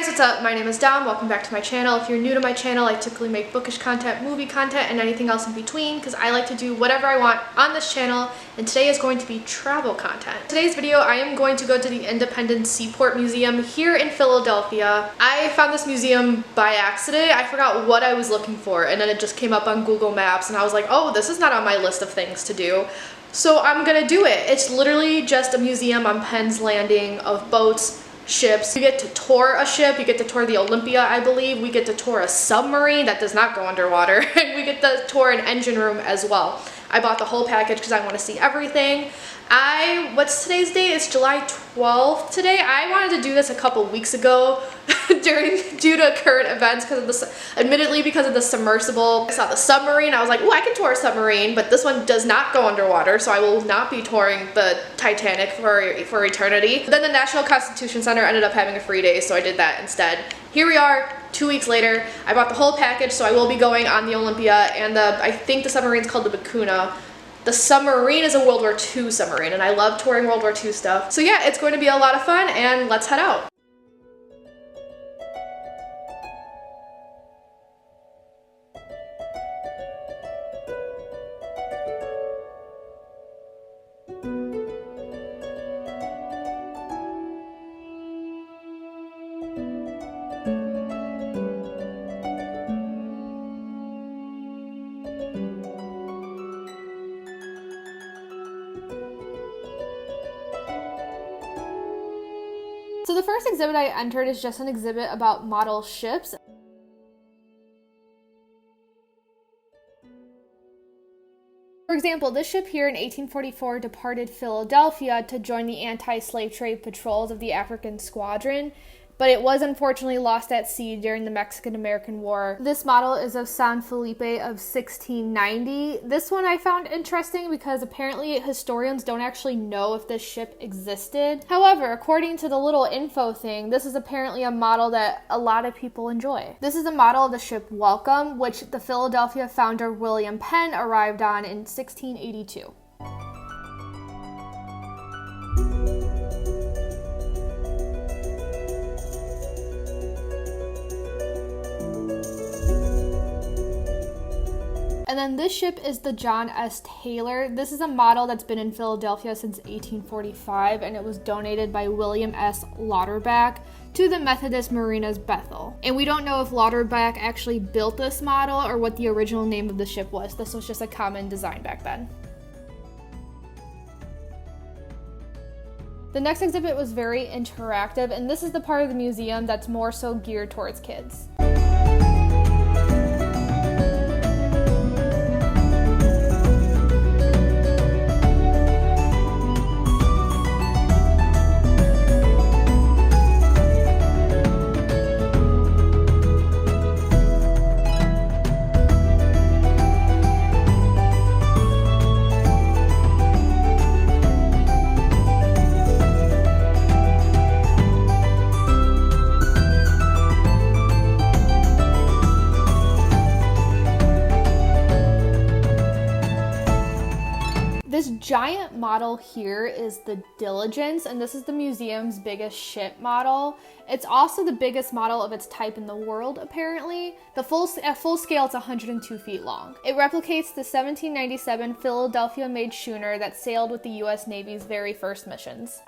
Hey guys, what's up? My name is Dom. Welcome back to my channel. If you're new to my channel, I typically make bookish content, movie content, and anything else in between because I like to do whatever I want on this channel, and today is going to be travel content. Today's video, I am going to go to the Independent Seaport Museum here in Philadelphia. I found this museum by accident. I forgot what I was looking for, and then it just came up on Google Maps, and I was like, oh, this is not on my list of things to do. So I'm gonna do it. It's literally just a museum on Penn's Landing of boats, ships. You get to tour a ship, you get to tour the Olympia, I believe. We get to tour a submarine that does not go underwater, and we get to tour an engine room as well. I bought the whole package because I want to see everything. What's today's date? It's July 12th today. I wanted to do this a couple weeks ago due to current events admittedly because of the submersible. I saw the submarine. I was like, oh, I can tour a submarine, but this one does not go underwater, so I will not be touring the Titanic for eternity. But then the National Constitution Center ended up having a free day, so I did that instead. Here we are, 2 weeks later. I bought the whole package, so I will be going on the Olympia, and I think the submarine's called the Bakuna. The submarine is a World War II submarine, and I love touring World War II stuff. So yeah, it's going to be a lot of fun, and let's head out. So the first exhibit I entered is just an exhibit about model ships. For example, this ship here in 1844 departed Philadelphia to join the anti-slave trade patrols of the African Squadron, but it was unfortunately lost at sea during the Mexican-American War. This model is of San Felipe of 1690. This one I found interesting because apparently historians don't actually know if this ship existed. However, according to the little info thing, this is apparently a model that a lot of people enjoy. This is a model of the ship Welcome, which the Philadelphia founder William Penn arrived on in 1682. And then this ship is the John S. Taylor. This is a model that's been in Philadelphia since 1845, and it was donated by William S. Lauterbach to the Methodist Marinas Bethel. And we don't know if Lauterbach actually built this model or what the original name of the ship was. This was just a common design back then. The next exhibit was very interactive, and this is the part of the museum that's more so geared towards kids. This giant model here is the Diligence, and this is the museum's biggest ship model. It's also the biggest model of its type in the world, apparently. At full scale, it's 102 feet long. It replicates the 1797 Philadelphia-made schooner that sailed with the U.S. Navy's very first missions.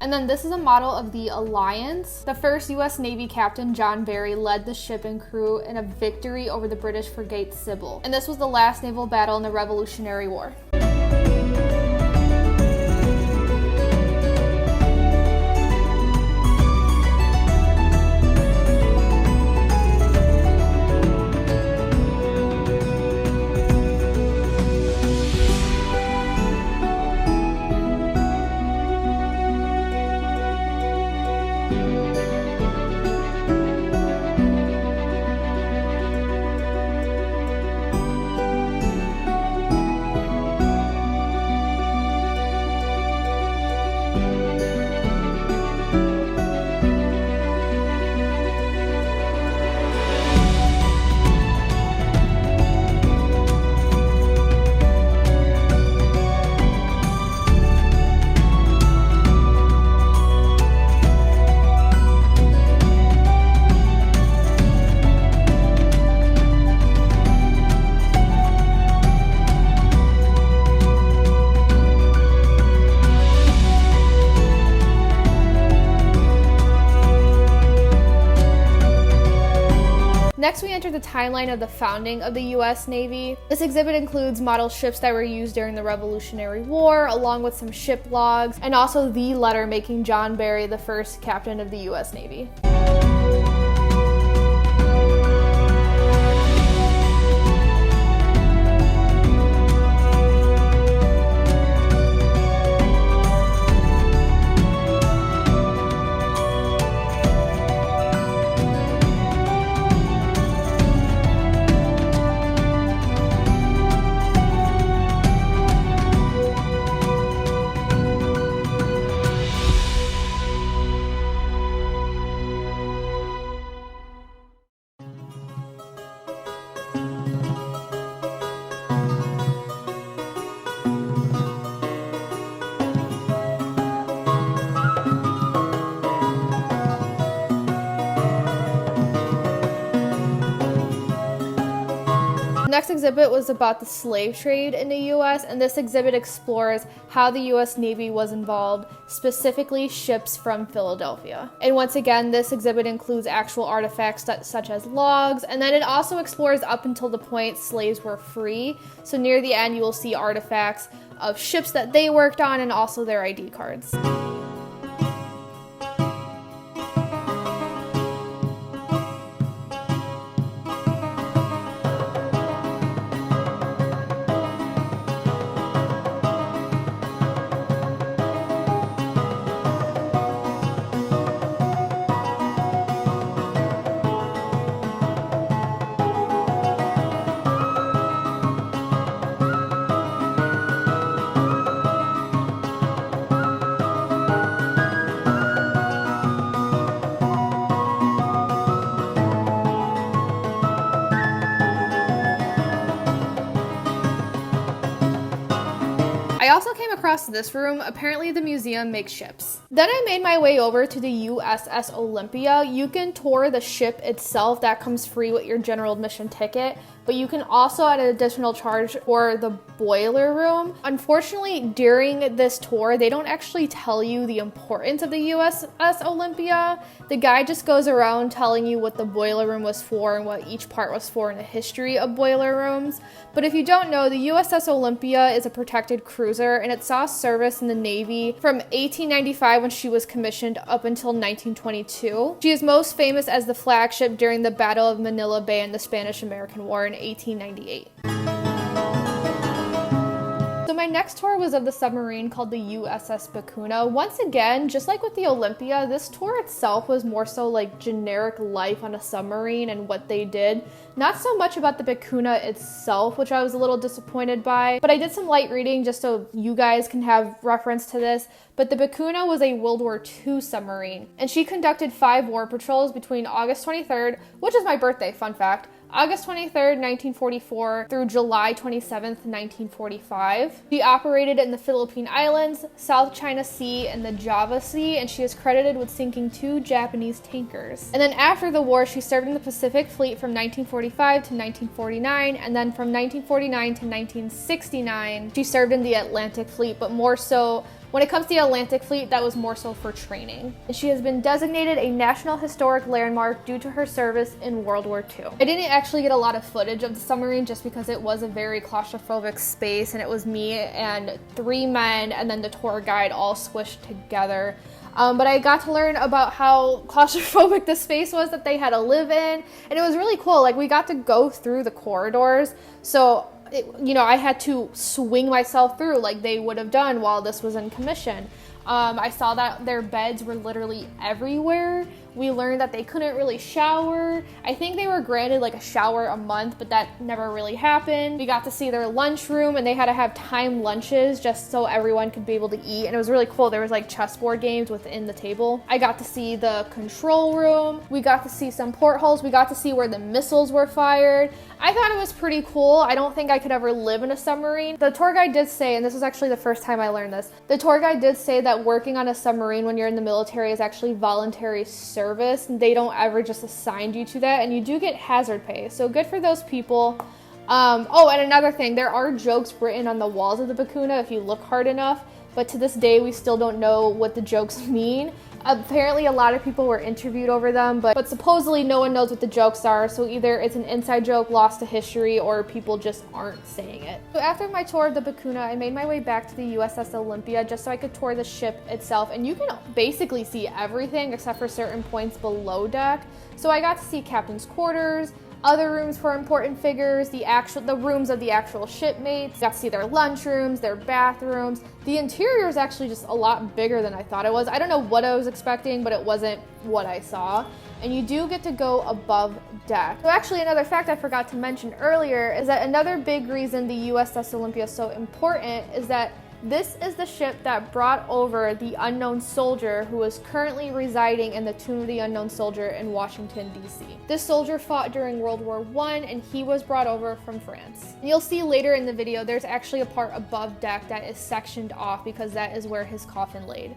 And then this is a model of the Alliance. The first U.S. Navy captain, John Barry, led the ship and crew in a victory over the British frigate Sybil. And this was the last naval battle in the Revolutionary War. Next, we enter the timeline of the founding of the U.S. Navy. This exhibit includes model ships that were used during the Revolutionary War, along with some ship logs, and also the letter making John Barry the first captain of the U.S. Navy. The next exhibit was about the slave trade in the U.S., and this exhibit explores how the U.S. Navy was involved, specifically ships from Philadelphia. And once again, this exhibit includes actual artifacts such as logs, and then it also explores up until the point slaves were free. So near the end, you will see artifacts of ships that they worked on and also their ID cards. I also came across this room. Apparently the museum makes ships. Then I made my way over to the USS Olympia. You can tour the ship itself. That comes free with your general admission ticket, but you can also at an additional charge for the boiler room. Unfortunately, during this tour, they don't actually tell you the importance of the USS Olympia. The guide just goes around telling you what the boiler room was for and what each part was for in the history of boiler rooms. But if you don't know, the USS Olympia is a protected cruiser, and it saw service in the Navy from 1895 when she was commissioned up until 1922. She is most famous as the flagship during the Battle of Manila Bay in the Spanish-American War in 1898. So my next tour was of the submarine called the USS Bakuna. Once again, just like with the Olympia, this tour itself was more so like generic life on a submarine and what they did. Not so much about the Bakuna itself, which I was a little disappointed by, but I did some light reading just so you guys can have reference to this. But the Bakuna was a World War II submarine, and she conducted 5 war patrols between August 23rd, which is my birthday, fun fact, August 23rd, 1944 through July 27th, 1945. She operated in the Philippine Islands, South China Sea, and the Java Sea, and she is credited with sinking 2 Japanese tankers. And then after the war, she served in the Pacific Fleet from 1945 to 1949, and then from 1949 to 1969, she served in the Atlantic Fleet, but more so when it comes to the Atlantic Fleet, that was more so for training. And she has been designated a National Historic Landmark due to her service in World War II. I didn't actually get a lot of footage of the submarine just because it was a very claustrophobic space, and it was me and 3 men and then the tour guide all squished together. But I got to learn about how claustrophobic the space was that they had to live in, and it was really cool. Like, we got to go through the corridors, so I had to swing myself through like they would have done while this was in commission. I saw that their beds were literally everywhere. We learned that they couldn't really shower. I think they were granted like a shower a month, but that never really happened. We got to see their lunchroom, and they had to have timed lunches just so everyone could be able to eat. And it was really cool. There was like chessboard games within the table. I got to see the control room. We got to see some portholes. We got to see where the missiles were fired. I thought it was pretty cool. I don't think I could ever live in a submarine. The tour guide did say, and this was actually the first time I learned this, the tour guide did say that working on a submarine when you're in the military is actually voluntary service. They don't ever just assign you to that, and you do get hazard pay, so good for those people. Oh, and another thing, there are jokes written on the walls of the Bakuna if you look hard enough, but to this day we still don't know what the jokes mean. Apparently a lot of people were interviewed over them, but supposedly no one knows what the jokes are, so either it's an inside joke lost to history or people just aren't saying it. So after my tour of the Bakuna, I made my way back to the USS Olympia just so I could tour the ship itself, and you can basically see everything except for certain points below deck. So I got to see captain's quarters, other rooms for important figures, the rooms of the actual shipmates. Got to see their lunchrooms, their bathrooms. The interior is actually just a lot bigger than I thought it was. I don't know what I was expecting, but it wasn't what I saw. And you do get to go above deck. So actually another fact I forgot to mention earlier is that another big reason the USS Olympia is so important is that this is the ship that brought over the unknown soldier who is currently residing in the Tomb of the Unknown Soldier in Washington, D.C. This soldier fought during World War I and he was brought over from France. And you'll see later in the video there's actually a part above deck that is sectioned off because that is where his coffin laid.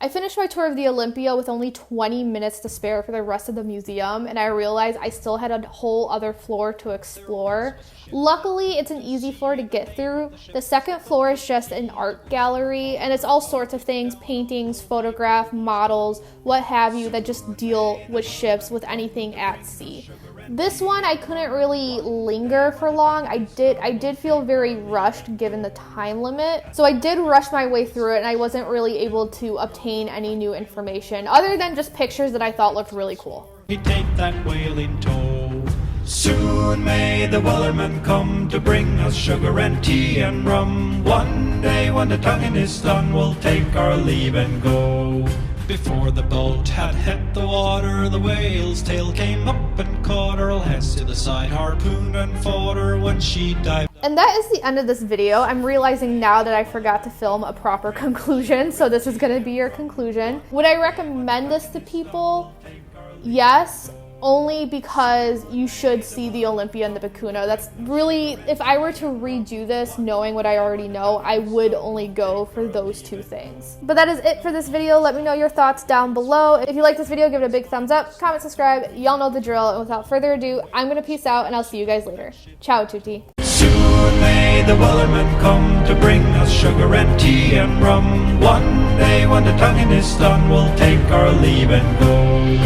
I finished my tour of the Olympia with only 20 minutes to spare for the rest of the museum, and I realized I still had a whole other floor to explore. Luckily, it's an easy floor to get through. The second floor is just an art gallery, and it's all sorts of things, paintings, photograph, models, what have you, that just deal with ships, with anything at sea. This one, I couldn't really linger for long. I did feel very rushed given the time limit. So I did rush my way through it, and I wasn't really able to obtain any new information other than just pictures that I thought looked really cool. We take that whale in tow. Soon may the wellerman come to bring us sugar and tea and rum. One day when the tonguing is done, we'll take our leave and go. Before the boat had hit the water, the whale's tail came up and caught her. Hess to the side, harpooned and fought her when she dived. And that is the end of this video. I'm realizing now that I forgot to film a proper conclusion, so this is gonna be your conclusion. Would I recommend this to people? Yes, only because you should see the Olympia and the Bakuna. That's really, if I were to redo this knowing what I already know, I would only go for those two things. But that is it for this video. Let me know your thoughts down below. If you like this video, give it a big thumbs up, comment, subscribe. Y'all know the drill. And without further ado, I'm gonna peace out and I'll see you guys later. Ciao, tutti. Soon may the wellerman come to bring us sugar and tea and rum. One day when the tonguing is done, we'll take our leave and go.